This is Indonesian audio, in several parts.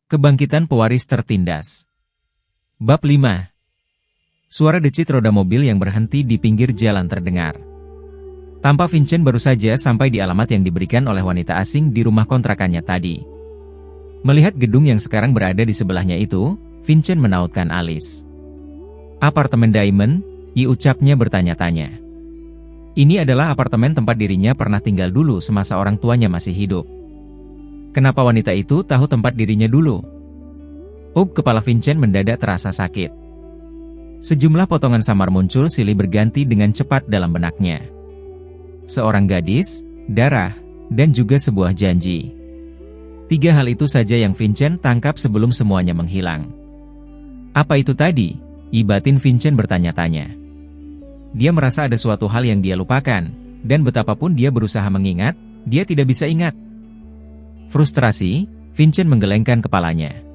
Kebangkitan pewaris tertindas. Bab 5. Suara decit roda mobil yang berhenti di pinggir jalan terdengar. Tampak Vincent baru saja sampai di alamat yang diberikan oleh wanita asing di rumah kontrakannya tadi. Melihat gedung yang sekarang berada di sebelahnya itu, Vincent menautkan alis. Apartemen Diamond, ucapnya bertanya-tanya. Ini adalah apartemen tempat dirinya pernah tinggal dulu semasa orang tuanya masih hidup. Kenapa wanita itu tahu tempat dirinya dulu? Kepala Vincent mendadak terasa sakit. Sejumlah potongan samar muncul silih berganti dengan cepat dalam benaknya. Seorang gadis, darah, dan juga sebuah janji. 3 hal itu saja yang Vincent tangkap sebelum semuanya menghilang. Apa itu tadi? Batin Vincent bertanya-tanya. Dia merasa ada suatu hal yang dia lupakan, dan betapapun dia berusaha mengingat, dia tidak bisa ingat. Frustrasi, Vincent menggelengkan kepalanya.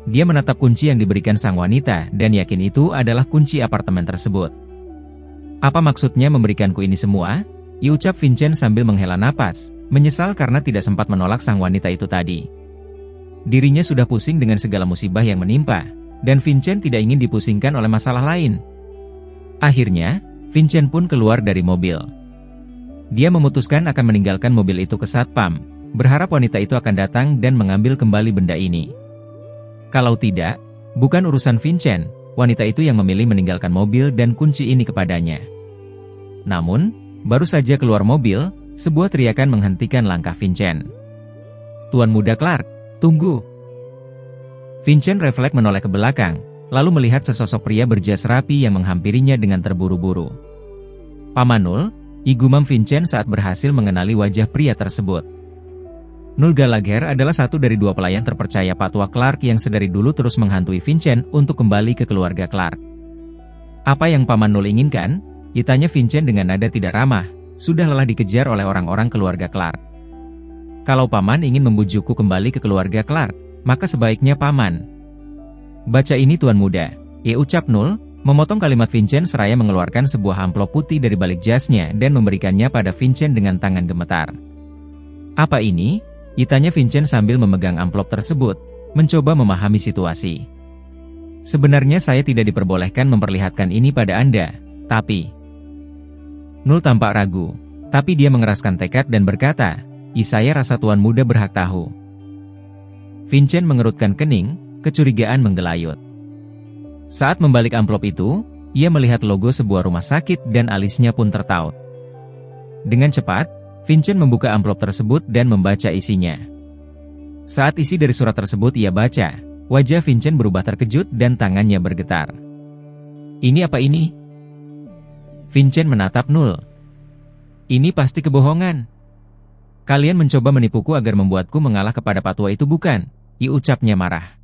Dia menatap kunci yang diberikan sang wanita dan yakin itu adalah kunci apartemen tersebut. Apa maksudnya memberikanku ini semua? Ucap Vincent sambil menghela napas, menyesal karena tidak sempat menolak sang wanita itu tadi. Dirinya sudah pusing dengan segala musibah yang menimpa, dan Vincent tidak ingin dipusingkan oleh masalah lain. Akhirnya, Vincent pun keluar dari mobil. Dia memutuskan akan meninggalkan mobil itu ke satpam, berharap wanita itu akan datang dan mengambil kembali benda ini. Kalau tidak, bukan urusan Vincent, wanita itu yang memilih meninggalkan mobil dan kunci ini kepadanya. Namun, baru saja keluar mobil, sebuah teriakan menghentikan langkah Vincent. "Tuan Muda Clark, tunggu!" Vincent refleks menoleh ke belakang, lalu melihat sesosok pria berjas rapi yang menghampirinya dengan terburu-buru. "Paman Null," gumam Vincent saat berhasil mengenali wajah pria tersebut. Null Gallagher adalah satu dari 2 pelayan terpercaya Pak Tua Clark yang sedari dulu terus menghantui Vincent untuk kembali ke keluarga Clark. "Apa yang Paman Null inginkan?" tanya Vincent dengan nada tidak ramah, sudah lelah dikejar oleh orang-orang keluarga Clark. "Kalau Paman ingin membujukku kembali ke keluarga Clark, maka sebaiknya Paman." "Baca ini Tuan Muda," ucap Null, memotong kalimat Vincent seraya mengeluarkan sebuah amplop putih dari balik jasnya dan memberikannya pada Vincent dengan tangan gemetar. "Apa ini?" tanya Vincent sambil memegang amplop tersebut, mencoba memahami situasi. "Sebenarnya saya tidak diperbolehkan memperlihatkan ini pada Anda, tapi..." Null tampak ragu, tapi dia mengeraskan tekad dan berkata, "Saya rasa Tuan Muda berhak tahu." Vincent mengerutkan kening, kecurigaan menggelayut. Saat membalik amplop itu, ia melihat logo sebuah rumah sakit dan alisnya pun tertaut. Dengan cepat, Vincent membuka amplop tersebut dan membaca isinya. Saat isi dari surat tersebut ia baca, wajah Vincent berubah terkejut dan tangannya bergetar. "Ini apa ini?" Vincent menatap Null. "Ini pasti kebohongan. Kalian mencoba menipuku agar membuatku mengalah kepada Pak Tua itu bukan?" ucapnya marah.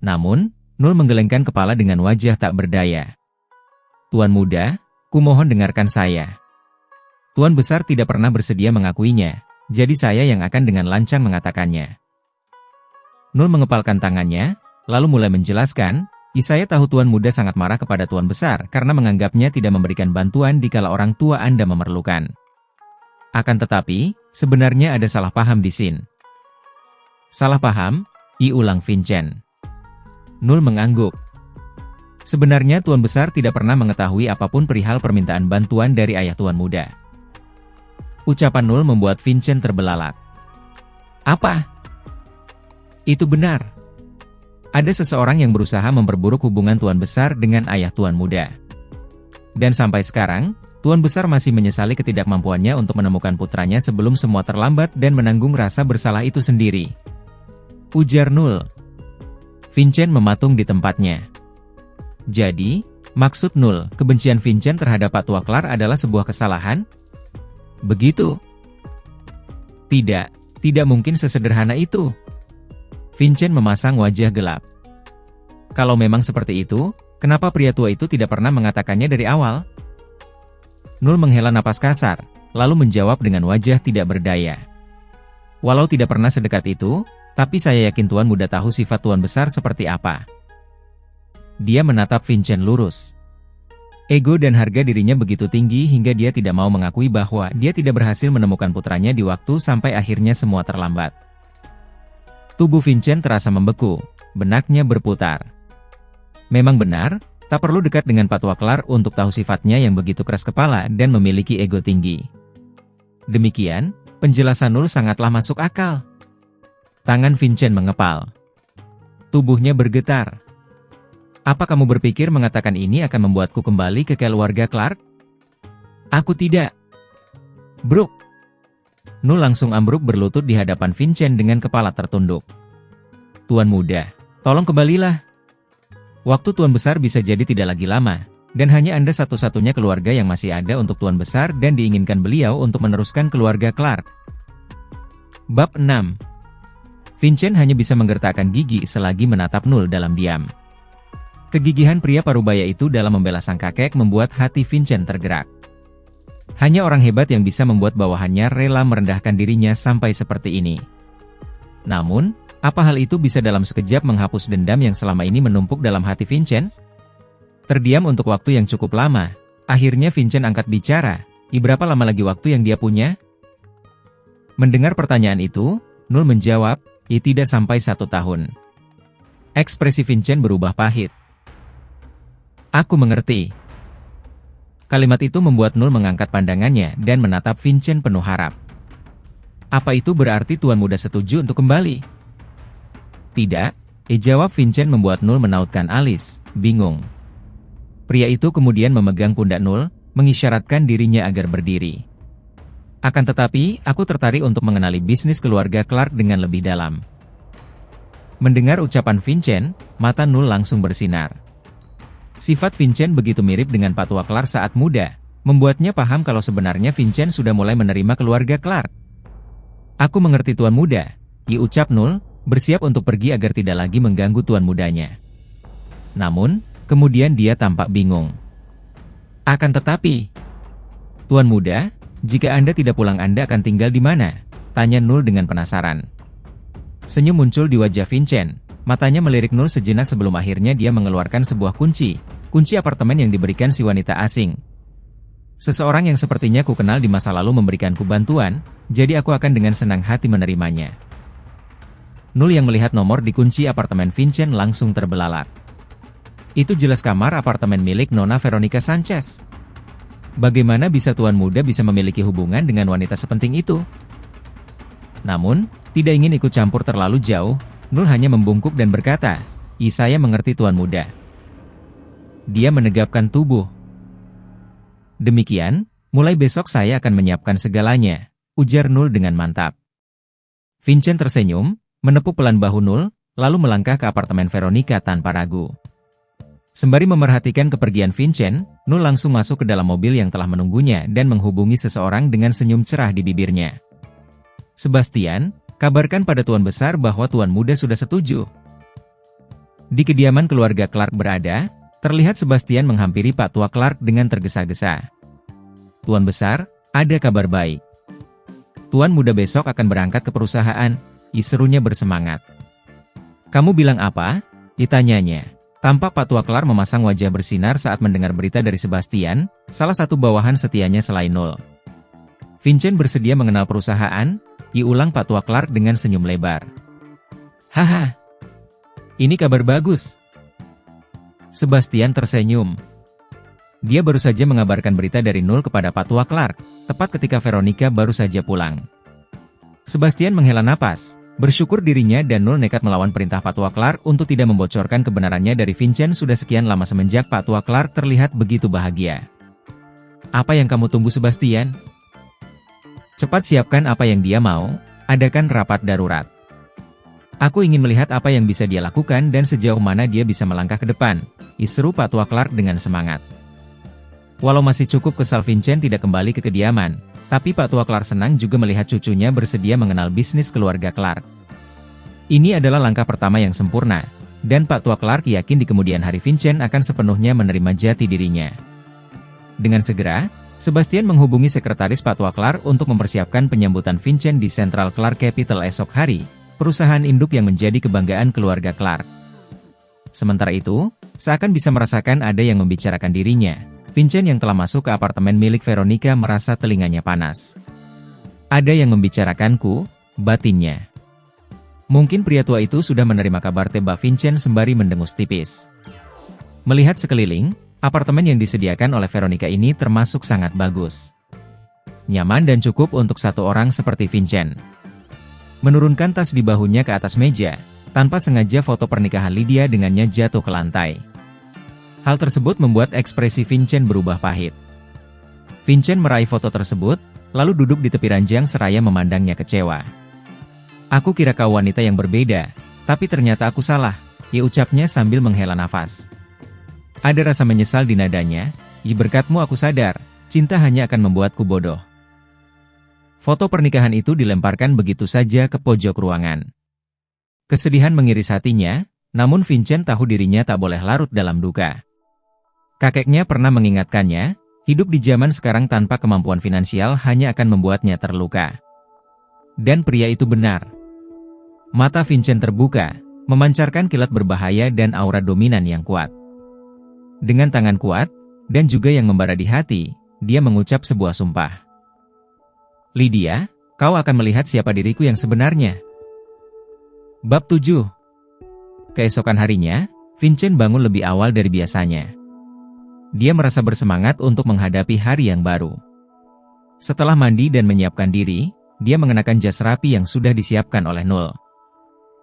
Namun, Null menggelengkan kepala dengan wajah tak berdaya. "Tuan Muda, kumohon dengarkan saya. Tuan Besar tidak pernah bersedia mengakuinya, jadi saya yang akan dengan lancang mengatakannya." Null mengepalkan tangannya, lalu mulai menjelaskan, "Saya tahu Tuan Muda sangat marah kepada Tuan Besar karena menganggapnya tidak memberikan bantuan dikala orang tua Anda memerlukan. Akan tetapi, sebenarnya ada salah paham di sini." "Salah paham?" ulang Vincent. Null mengangguk. "Sebenarnya Tuan Besar tidak pernah mengetahui apapun perihal permintaan bantuan dari ayah Tuan Muda." Ucapan Null membuat Vincent terbelalak. "Apa?" "Itu benar. Ada seseorang yang berusaha memperburuk hubungan Tuan Besar dengan ayah Tuan Muda. Dan sampai sekarang, Tuan Besar masih menyesali ketidakmampuannya untuk menemukan putranya sebelum semua terlambat dan menanggung rasa bersalah itu sendiri," ujar Null. Vincent mematung di tempatnya. "Jadi, maksud Null, kebencian Vincent terhadap Pak Tua Clark adalah sebuah kesalahan? Begitu?" Tidak mungkin sesederhana itu." Vincent memasang wajah gelap. "Kalau memang seperti itu, kenapa pria tua itu tidak pernah mengatakannya dari awal?" Null menghela napas kasar, lalu menjawab dengan wajah tidak berdaya. "Walau tidak pernah sedekat itu, tapi saya yakin Tuan Muda tahu sifat Tuan Besar seperti apa." Dia menatap Vincent lurus. Ego dan harga dirinya begitu tinggi hingga dia tidak mau mengakui bahwa dia tidak berhasil menemukan putranya di waktu sampai akhirnya semua terlambat. Tubuh Vincent terasa membeku, benaknya berputar. Memang benar, tak perlu dekat dengan Pak Tua Clark untuk tahu sifatnya yang begitu keras kepala dan memiliki ego tinggi. Demikian, penjelasan Nul sangatlah masuk akal. Tangan Vincent mengepal. Tubuhnya bergetar. Apa kamu berpikir mengatakan ini akan membuatku kembali ke keluarga Clark? Aku tidak. Brooke. Nul langsung ambruk berlutut di hadapan Vincent dengan kepala tertunduk. Tuan muda, tolong kembalilah. Waktu Tuan Besar bisa jadi tidak lagi lama, dan hanya Anda satu-satunya keluarga yang masih ada untuk Tuan Besar dan diinginkan beliau untuk meneruskan keluarga Clark. Bab 6. Vincent hanya bisa menggertakkan gigi selagi menatap Nul dalam diam. Kegigihan pria parubaya itu dalam membela sang kakek membuat hati Vincent tergerak. Hanya orang hebat yang bisa membuat bawahannya rela merendahkan dirinya sampai seperti ini. Namun, apa hal itu bisa dalam sekejap menghapus dendam yang selama ini menumpuk dalam hati Vincent? Terdiam untuk waktu yang cukup lama, akhirnya Vincent angkat bicara. Berapa lama lagi waktu yang dia punya? Mendengar pertanyaan itu, Nul menjawab, tidak sampai 1 tahun. Ekspresi Vincent berubah pahit. Aku mengerti. Kalimat itu membuat Nul mengangkat pandangannya dan menatap Vincent penuh harap. Apa itu berarti Tuan Muda setuju untuk kembali? Tidak, jawab Vincent membuat Nul menautkan alis, bingung. Pria itu kemudian memegang pundak Nul, mengisyaratkan dirinya agar berdiri. Akan tetapi, aku tertarik untuk mengenali bisnis keluarga Clark dengan lebih dalam. Mendengar ucapan Vincent, mata Nul langsung bersinar. Sifat Vincent begitu mirip dengan Pak Tua Clark saat muda, membuatnya paham kalau sebenarnya Vincent sudah mulai menerima keluarga Clark. Aku mengerti Tuan Muda, ucap Nul, bersiap untuk pergi agar tidak lagi mengganggu tuan mudanya. Namun, kemudian dia tampak bingung. Akan tetapi, Tuan Muda, jika Anda tidak pulang Anda akan tinggal di mana? Tanya Nul dengan penasaran. Senyum muncul di wajah Vincent, matanya melirik Nul sejenak sebelum akhirnya dia mengeluarkan sebuah kunci apartemen yang diberikan si wanita asing. Seseorang yang sepertinya ku kenal di masa lalu memberikanku bantuan, jadi aku akan dengan senang hati menerimanya. Nul yang melihat nomor di kunci apartemen Vincent langsung terbelalak. Itu jelas kamar apartemen milik Nona Veronica Sanchez. Bagaimana bisa Tuan Muda bisa memiliki hubungan dengan wanita sepenting itu? Namun, tidak ingin ikut campur terlalu jauh, Nul hanya membungkuk dan berkata, saya mengerti Tuan Muda. Dia menegapkan tubuh. Demikian, mulai besok saya akan menyiapkan segalanya, ujar Nul dengan mantap. Vincent tersenyum, menepuk pelan bahu Nul, lalu melangkah ke apartemen Veronica tanpa ragu. Sembari memerhatikan kepergian Vincent, Nul langsung masuk ke dalam mobil yang telah menunggunya dan menghubungi seseorang dengan senyum cerah di bibirnya. Sebastian, kabarkan pada Tuan Besar bahwa Tuan Muda sudah setuju. Di kediaman keluarga Clark berada, terlihat Sebastian menghampiri Pak Tua Clark dengan tergesa-gesa. Tuan Besar, ada kabar baik. Tuan Muda besok akan berangkat ke perusahaan, serunya bersemangat. Kamu bilang apa? Ditanyanya. Tampak Pak Tua Clark memasang wajah bersinar saat mendengar berita dari Sebastian, salah satu bawahan setianya selain Nul. Vincent bersedia mengenal perusahaan, ulang Pak Tua Clark dengan senyum lebar. Haha, ini kabar bagus. Sebastian tersenyum. Dia baru saja mengabarkan berita dari Nul kepada Pak Tua Clark, tepat ketika Veronica baru saja pulang. Sebastian menghela napas. Bersyukur dirinya dan Nul nekat melawan perintah Pak Tua Clark untuk tidak membocorkan kebenarannya dari Vincent sudah sekian lama semenjak Pak Tua Clark terlihat begitu bahagia. Apa yang kamu tunggu Sebastian? Cepat siapkan apa yang dia mau, adakan rapat darurat. Aku ingin melihat apa yang bisa dia lakukan dan sejauh mana dia bisa melangkah ke depan, seru Pak Tua Clark dengan semangat. Walau masih cukup kesal Vincent tidak kembali ke kediaman, tapi Pak Tua Clark senang juga melihat cucunya bersedia mengenal bisnis keluarga Clark. Ini adalah langkah pertama yang sempurna, dan Pak Tua Clark yakin di kemudian hari Vincent akan sepenuhnya menerima jati dirinya. Dengan segera, Sebastian menghubungi sekretaris Pak Tua Clark untuk mempersiapkan penyambutan Vincent di Central Clark Capital esok hari, perusahaan induk yang menjadi kebanggaan keluarga Clark. Sementara itu, seakan bisa merasakan ada yang membicarakan dirinya, Vincent yang telah masuk ke apartemen milik Veronica merasa telinganya panas. Ada yang membicarakanku, batinnya. Mungkin pria tua itu sudah menerima kabar Mbak Vincent sembari mendengus tipis. Melihat sekeliling, apartemen yang disediakan oleh Veronica ini termasuk sangat bagus. Nyaman dan cukup untuk satu orang seperti Vincent. Menurunkan tas di bahunya ke atas meja, tanpa sengaja foto pernikahan Lydia dengannya jatuh ke lantai. Hal tersebut membuat ekspresi Vincent berubah pahit. Vincent meraih foto tersebut, lalu duduk di tepi ranjang seraya memandangnya kecewa. "Aku kira kau wanita yang berbeda, tapi ternyata aku salah," ia ucapnya sambil menghela nafas. Ada rasa menyesal di nadanya. "Berkatmu aku sadar, cinta hanya akan membuatku bodoh." Foto pernikahan itu dilemparkan begitu saja ke pojok ruangan. Kesedihan mengiris hatinya, namun Vincent tahu dirinya tak boleh larut dalam duka. Kakeknya pernah mengingatkannya, hidup di zaman sekarang tanpa kemampuan finansial hanya akan membuatnya terluka. Dan pria itu benar. Mata Vincent terbuka, memancarkan kilat berbahaya dan aura dominan yang kuat. Dengan tangan kuat, dan juga yang membara di hati, dia mengucap sebuah sumpah. "Lydia, kau akan melihat siapa diriku yang sebenarnya." Bab 7. Keesokan harinya, Vincent bangun lebih awal dari biasanya. Dia merasa bersemangat untuk menghadapi hari yang baru. Setelah mandi dan menyiapkan diri, dia mengenakan jas rapi yang sudah disiapkan oleh Nul.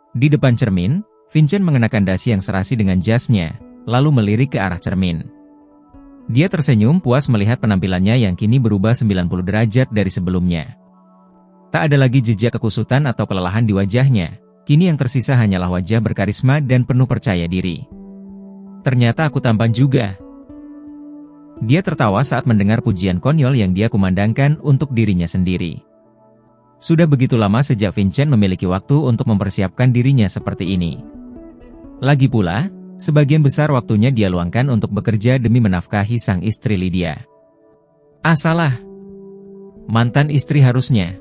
Di depan cermin, Vincent mengenakan dasi yang serasi dengan jasnya, lalu melirik ke arah cermin. Dia tersenyum puas melihat penampilannya yang kini berubah 90 derajat dari sebelumnya. Tak ada lagi jejak kekusutan atau kelelahan di wajahnya, kini yang tersisa hanyalah wajah berkarisma dan penuh percaya diri. "Ternyata aku tampan juga." Dia tertawa saat mendengar pujian konyol yang dia kumandangkan untuk dirinya sendiri. Sudah begitu lama sejak Vincent memiliki waktu untuk mempersiapkan dirinya seperti ini. Lagi pula, sebagian besar waktunya dia luangkan untuk bekerja demi menafkahi sang istri Lydia. Salah. Mantan istri harusnya.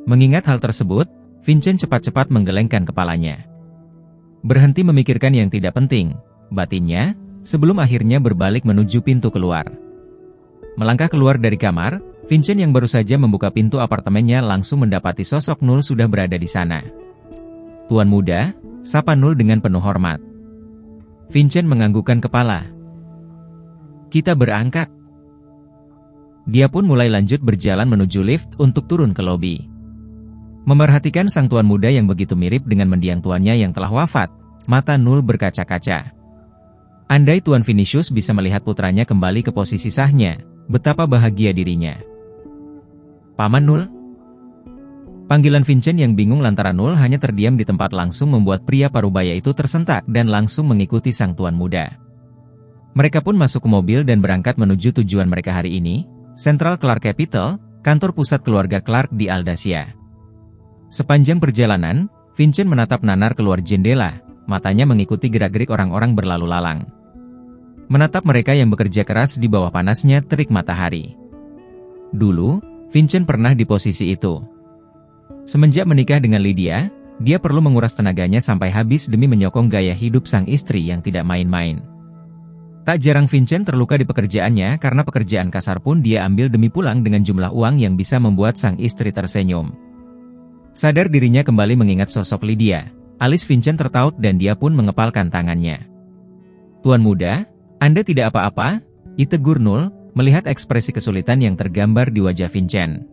Mengingat hal tersebut, Vincent cepat-cepat menggelengkan kepalanya. Berhenti memikirkan yang tidak penting, batinnya, sebelum akhirnya berbalik menuju pintu keluar. Melangkah keluar dari kamar, Vincent yang baru saja membuka pintu apartemennya langsung mendapati sosok Nul sudah berada di sana. "Tuan muda," sapa Nul dengan penuh hormat. Vincent menganggukkan kepala. "Kita berangkat." Dia pun mulai lanjut berjalan menuju lift untuk turun ke lobi. Memerhatikan sang tuan muda yang begitu mirip dengan mendiang tuannya yang telah wafat, mata Nul berkaca-kaca. Andai Tuan Vinicius bisa melihat putranya kembali ke posisi sahnya, betapa bahagia dirinya. "Paman Nul?" Panggilan Vincent yang bingung lantaran Nul hanya terdiam di tempat langsung membuat pria parubaya itu tersentak dan langsung mengikuti sang tuan muda. Mereka pun masuk ke mobil dan berangkat menuju tujuan mereka hari ini, Central Clark Capital, kantor pusat keluarga Clark di Aldacia. Sepanjang perjalanan, Vincent menatap nanar keluar jendela, matanya mengikuti gerak-gerik orang-orang berlalu lalang. Menatap mereka yang bekerja keras di bawah panasnya terik matahari. Dulu, Vincent pernah di posisi itu. Semenjak menikah dengan Lydia, dia perlu menguras tenaganya sampai habis demi menyokong gaya hidup sang istri yang tidak main-main. Tak jarang Vincent terluka di pekerjaannya karena pekerjaan kasar pun dia ambil demi pulang dengan jumlah uang yang bisa membuat sang istri tersenyum. Sadar dirinya kembali mengingat sosok Lydia, alis Vincent tertaut dan dia pun mengepalkan tangannya. "Tuan muda, Anda tidak apa-apa?" ditegur Nul, melihat ekspresi kesulitan yang tergambar di wajah Vincent.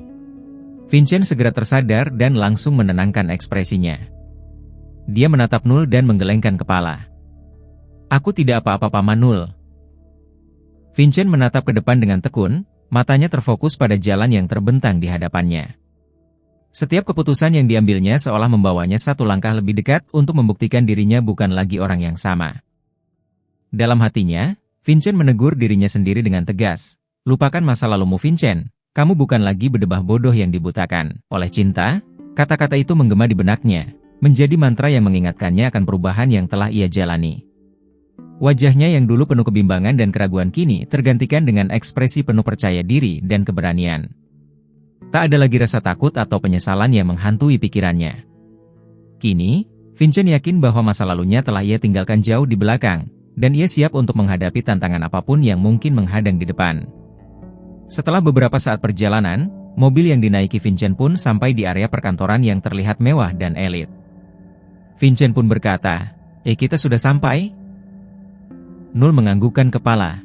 Vincent segera tersadar dan langsung menenangkan ekspresinya. Dia menatap Nul dan menggelengkan kepala. "Aku tidak apa-apa Paman Nul." Vincent menatap ke depan dengan tekun, matanya terfokus pada jalan yang terbentang di hadapannya. Setiap keputusan yang diambilnya seolah membawanya satu langkah lebih dekat untuk membuktikan dirinya bukan lagi orang yang sama. Dalam hatinya, Vincent menegur dirinya sendiri dengan tegas. "Lupakan masa lalumu Vincent, kamu bukan lagi berdebah bodoh yang dibutakan oleh cinta." Kata-kata itu menggema di benaknya, menjadi mantra yang mengingatkannya akan perubahan yang telah ia jalani. Wajahnya yang dulu penuh kebimbangan dan keraguan kini tergantikan dengan ekspresi penuh percaya diri dan keberanian. Tak ada lagi rasa takut atau penyesalan yang menghantui pikirannya. Kini, Vincent yakin bahwa masa lalunya telah ia tinggalkan jauh di belakang, dan ia siap untuk menghadapi tantangan apapun yang mungkin menghadang di depan. Setelah beberapa saat perjalanan, mobil yang dinaiki Vincent pun sampai di area perkantoran yang terlihat mewah dan elit. Vincent pun berkata, kita sudah sampai?" Nul menganggukkan kepala.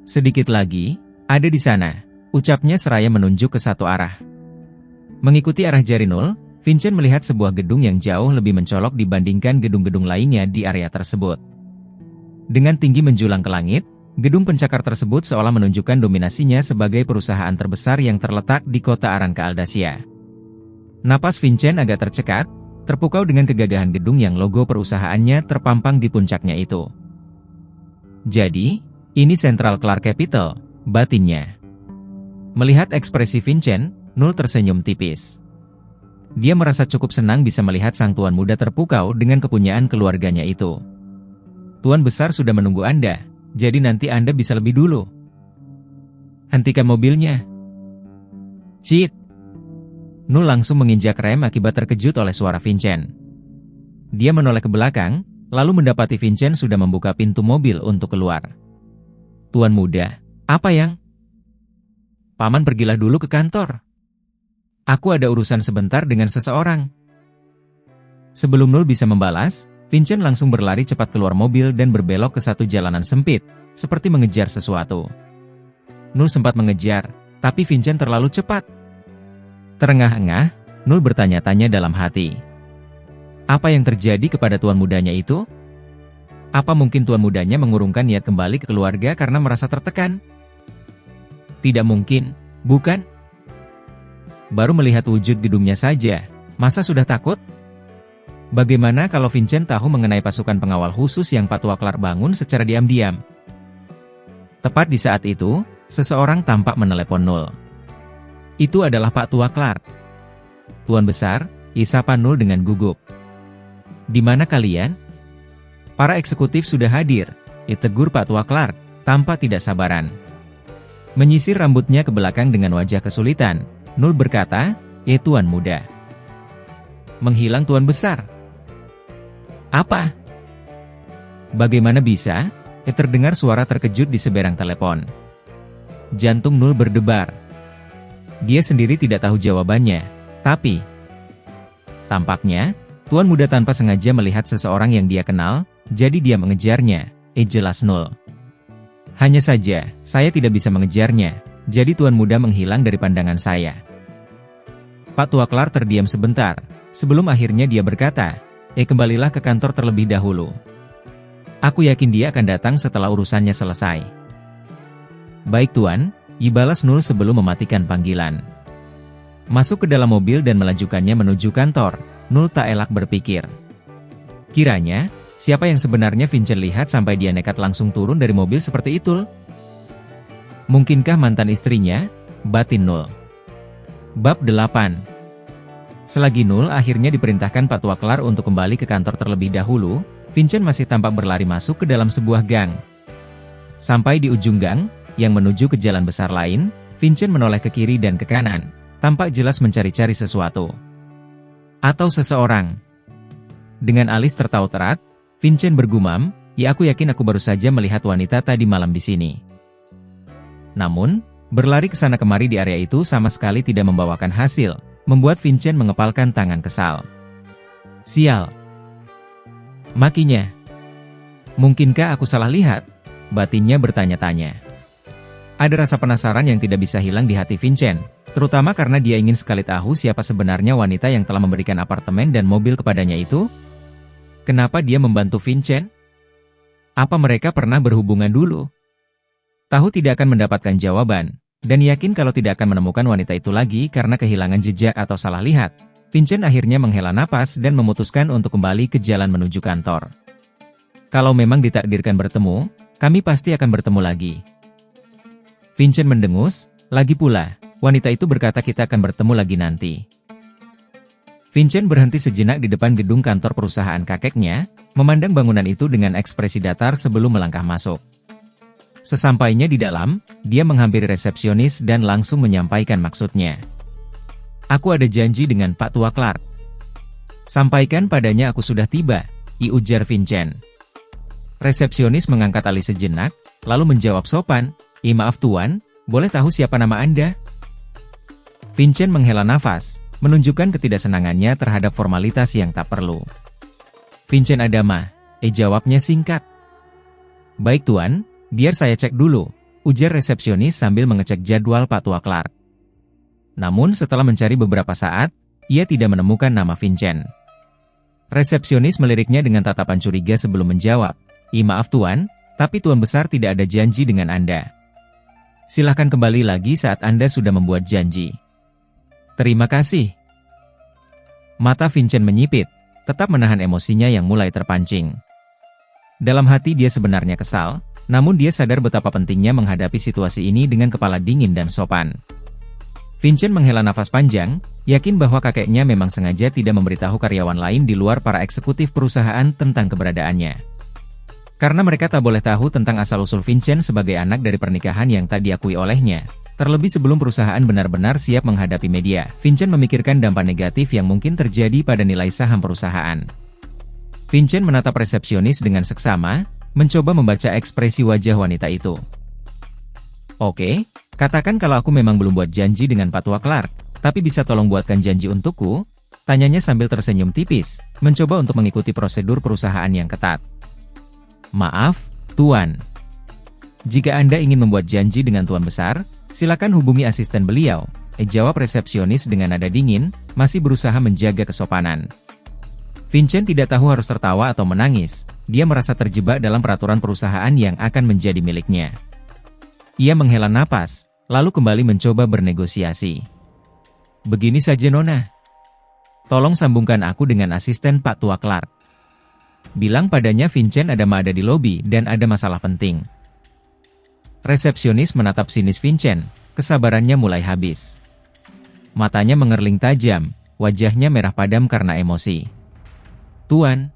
"Sedikit lagi, ada di sana," ucapnya seraya menunjuk ke satu arah. Mengikuti arah jari Nul, Vincent melihat sebuah gedung yang jauh lebih mencolok dibandingkan gedung-gedung lainnya di area tersebut. Dengan tinggi menjulang ke langit, gedung pencakar tersebut seolah menunjukkan dominasinya sebagai perusahaan terbesar yang terletak di kota Aranka Aldasia. Napas Vincent agak tercekat, terpukau dengan kegagahan gedung yang logo perusahaannya terpampang di puncaknya itu. "Jadi, ini Central Clark Capital," batinnya. Melihat ekspresi Vincent, Nul tersenyum tipis. Dia merasa cukup senang bisa melihat sang tuan muda terpukau dengan kepunyaan keluarganya itu. "Tuan besar sudah menunggu Anda, jadi nanti Anda bisa lebih dulu." "Hentikan mobilnya." "Cit!" Nul langsung menginjak rem akibat terkejut oleh suara Vincent. Dia menoleh ke belakang, lalu mendapati Vincent sudah membuka pintu mobil untuk keluar. "Tuan muda, apa yang?" "Paman pergilah dulu ke kantor. Aku ada urusan sebentar dengan seseorang." Sebelum Nul bisa membalas, Vincent langsung berlari cepat keluar mobil dan berbelok ke satu jalanan sempit, seperti mengejar sesuatu. Nul sempat mengejar, tapi Vincent terlalu cepat. Terengah-engah, Nul bertanya-tanya dalam hati. Apa yang terjadi kepada tuan mudanya itu? Apa mungkin tuan mudanya mengurungkan niat kembali ke keluarga karena merasa tertekan? Tidak mungkin, bukan? Baru melihat wujud gedungnya saja, masa sudah takut? Bagaimana kalau Vincent tahu mengenai pasukan pengawal khusus yang Pak Tua Clark bangun secara diam-diam? Tepat di saat itu, seseorang tampak menelepon Nul. Itu adalah Pak Tua Clark. "Tuan besar," isapa Nul dengan gugup. "Di mana kalian?" "Para eksekutif sudah hadir," tegur Pak Tua Clark, tanpa tidak sabaran. Menyisir rambutnya ke belakang dengan wajah kesulitan, Nul berkata, Tuan muda." "Menghilang tuan besar." "Apa?" "Bagaimana bisa?" terdengar suara terkejut di seberang telepon. Jantung Nul berdebar. Dia sendiri tidak tahu jawabannya, tapi tampaknya tuan muda tanpa sengaja melihat seseorang yang dia kenal, jadi dia mengejarnya, jelas Nul. "Hanya saja, saya tidak bisa mengejarnya, jadi tuan muda menghilang dari pandangan saya." Pak Tua Clark terdiam sebentar, sebelum akhirnya dia berkata, kembalilah ke kantor terlebih dahulu. Aku yakin dia akan datang setelah urusannya selesai." "Baik tuan," balas Nul sebelum mematikan panggilan. Masuk ke dalam mobil dan melajukannya menuju kantor, Nul tak elak berpikir. Kiranya, siapa yang sebenarnya Vincent lihat sampai dia nekat langsung turun dari mobil seperti itu? Mungkinkah mantan istrinya? Batin Nul. Bab 8. Selagi Nul akhirnya diperintahkan Pak Tua Clark untuk kembali ke kantor terlebih dahulu, Vincent masih tampak berlari masuk ke dalam sebuah gang. Sampai di ujung gang, yang menuju ke jalan besar lain, Vincent menoleh ke kiri dan ke kanan, tampak jelas mencari-cari sesuatu. Atau seseorang. Dengan alis tertaut erat, Vincent bergumam, aku yakin aku baru saja melihat wanita tadi malam di sini. Namun, berlari ke sana kemari di area itu sama sekali tidak membawakan hasil, membuat Vincent mengepalkan tangan kesal. Sial. Makinya. Mungkinkah aku salah lihat? Batinnya bertanya-tanya. Ada rasa penasaran yang tidak bisa hilang di hati Vincent, terutama karena dia ingin sekali tahu siapa sebenarnya wanita yang telah memberikan apartemen dan mobil kepadanya itu. Kenapa dia membantu Vincent? Apa mereka pernah berhubungan dulu? Tahu tidak akan mendapatkan jawaban, dan yakin kalau tidak akan menemukan wanita itu lagi karena kehilangan jejak atau salah lihat. Vincent akhirnya menghela napas dan memutuskan untuk kembali ke jalan menuju kantor. Kalau memang ditakdirkan bertemu, kami pasti akan bertemu lagi. Vincent mendengus, lagi pula, wanita itu berkata kita akan bertemu lagi nanti. Vincent berhenti sejenak di depan gedung kantor perusahaan kakeknya, memandang bangunan itu dengan ekspresi datar sebelum melangkah masuk. Sesampainya di dalam, dia menghampiri resepsionis dan langsung menyampaikan maksudnya. Aku ada janji dengan Pak Tua Clark. Sampaikan padanya aku sudah tiba, ujar Vincent. Resepsionis mengangkat alis sejenak, lalu menjawab sopan, maaf tuan, boleh tahu siapa nama Anda? Vincent menghela nafas, menunjukkan ketidaksenangannya terhadap formalitas yang tak perlu. Vincent Adama, jawabnya singkat. Baik tuan, biar saya cek dulu, ujar resepsionis sambil mengecek jadwal Pak Tua Clark. Namun setelah mencari beberapa saat, ia tidak menemukan nama Vincent. Resepsionis meliriknya dengan tatapan curiga sebelum menjawab, Maaf tuan, tapi tuan besar tidak ada janji dengan Anda. Silahkan kembali lagi saat Anda sudah membuat janji. Terima kasih. Mata Vincent menyipit, tetap menahan emosinya yang mulai terpancing. Dalam hati dia sebenarnya kesal, namun dia sadar betapa pentingnya menghadapi situasi ini dengan kepala dingin dan sopan. Vincent menghela nafas panjang, yakin bahwa kakeknya memang sengaja tidak memberitahu karyawan lain di luar para eksekutif perusahaan tentang keberadaannya. Karena mereka tak boleh tahu tentang asal-usul Vincent sebagai anak dari pernikahan yang tak diakui olehnya. Terlebih sebelum perusahaan benar-benar siap menghadapi media, Vincent memikirkan dampak negatif yang mungkin terjadi pada nilai saham perusahaan. Vincent menatap resepsionis dengan seksama, mencoba membaca ekspresi wajah wanita itu. Oke, katakan kalau aku memang belum buat janji dengan Pak Tua Clark, tapi bisa tolong buatkan janji untukku? Tanyanya sambil tersenyum tipis, mencoba untuk mengikuti prosedur perusahaan yang ketat. Maaf, Tuan. Jika Anda ingin membuat janji dengan Tuan Besar, silakan hubungi asisten beliau, jawab resepsionis dengan nada dingin, masih berusaha menjaga kesopanan. Vincent tidak tahu harus tertawa atau menangis, dia merasa terjebak dalam peraturan perusahaan yang akan menjadi miliknya. Ia menghela napas, lalu kembali mencoba bernegosiasi. Begini saja Nona. Tolong sambungkan aku dengan asisten Pak Tua Clark. Bilang padanya Vincent ada di lobi dan ada masalah penting. Resepsionis menatap sinis Vincent, kesabarannya mulai habis. Matanya mengerling tajam, wajahnya merah padam karena emosi. Tuan,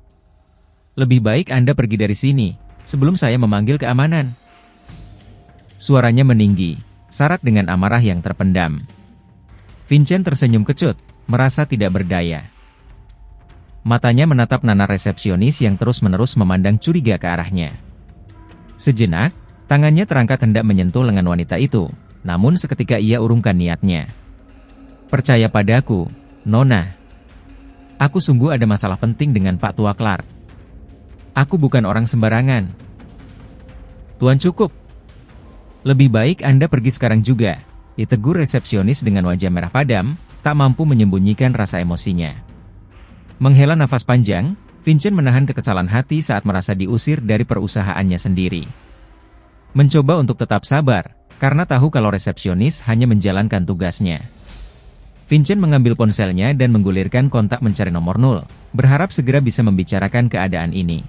lebih baik Anda pergi dari sini, sebelum saya memanggil keamanan. Suaranya meninggi, syarat dengan amarah yang terpendam. Vincent tersenyum kecut, merasa tidak berdaya. Matanya menatap nana resepsionis yang terus-menerus memandang curiga ke arahnya. Sejenak, tangannya terangkat hendak menyentuh lengan wanita itu, namun seketika ia urungkan niatnya. Percaya padaku, Nona. Aku sungguh ada masalah penting dengan Pak Tua Clark. Aku bukan orang sembarangan. Tuan cukup. Lebih baik Anda pergi sekarang juga, ditegur resepsionis dengan wajah merah padam, tak mampu menyembunyikan rasa emosinya. Menghela nafas panjang, Vincent menahan kekesalan hati saat merasa diusir dari perusahaannya sendiri. Mencoba untuk tetap sabar, karena tahu kalau resepsionis hanya menjalankan tugasnya. Vincent mengambil ponselnya dan menggulirkan kontak mencari nomor 0, berharap segera bisa membicarakan keadaan ini.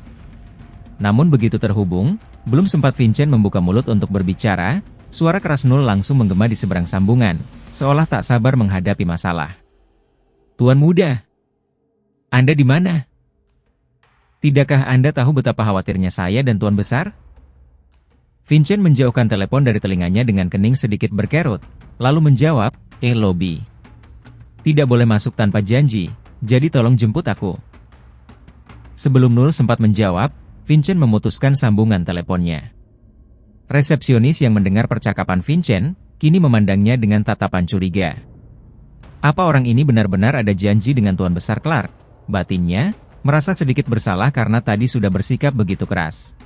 Namun begitu terhubung, belum sempat Vincent membuka mulut untuk berbicara, suara keras 0 langsung menggema di seberang sambungan, seolah tak sabar menghadapi masalah. Tuan muda, Anda di mana? Tidakkah Anda tahu betapa khawatirnya saya dan Tuan Besar? Vincent menjauhkan telepon dari telinganya dengan kening sedikit berkerut, lalu menjawab, lobby. Tidak boleh masuk tanpa janji, jadi tolong jemput aku. Sebelum 0 sempat menjawab, Vincent memutuskan sambungan teleponnya. Resepsionis yang mendengar percakapan Vincent, kini memandangnya dengan tatapan curiga. Apa orang ini benar-benar ada janji dengan Tuan Besar Clark? Batinnya, merasa sedikit bersalah karena tadi sudah bersikap begitu keras.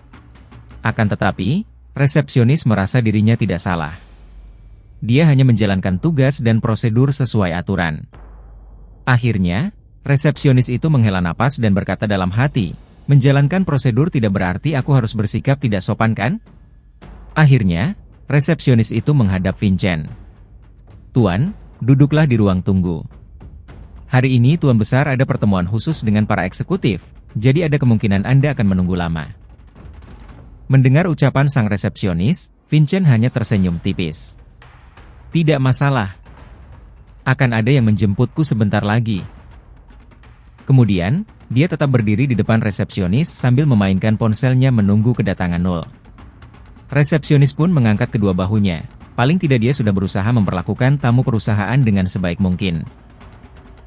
Akan tetapi, resepsionis merasa dirinya tidak salah. Dia hanya menjalankan tugas dan prosedur sesuai aturan. Akhirnya, resepsionis itu menghela napas dan berkata dalam hati, menjalankan prosedur tidak berarti aku harus bersikap tidak sopan kan? Akhirnya, resepsionis itu menghadap Vincent. Tuan, duduklah di ruang tunggu. Hari ini Tuan Besar ada pertemuan khusus dengan para eksekutif, jadi ada kemungkinan Anda akan menunggu lama. Mendengar ucapan sang resepsionis, Vincent hanya tersenyum tipis. Tidak masalah. Akan ada yang menjemputku sebentar lagi. Kemudian, dia tetap berdiri di depan resepsionis sambil memainkan ponselnya menunggu kedatangan 0. Resepsionis pun mengangkat kedua bahunya. Paling tidak dia sudah berusaha memperlakukan tamu perusahaan dengan sebaik mungkin.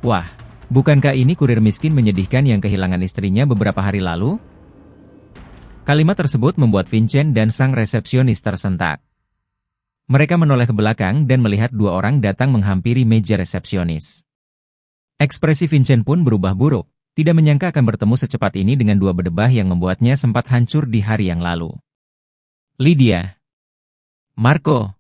Wah, bukankah ini kurir miskin menyedihkan yang kehilangan istrinya beberapa hari lalu? Kalimat tersebut membuat Vincent dan sang resepsionis tersentak. Mereka menoleh ke belakang dan melihat dua orang datang menghampiri meja resepsionis. Ekspresi Vincent pun berubah buruk. Tidak menyangka akan bertemu secepat ini dengan dua berdebah yang membuatnya sempat hancur di hari yang lalu. Lydia. Marco.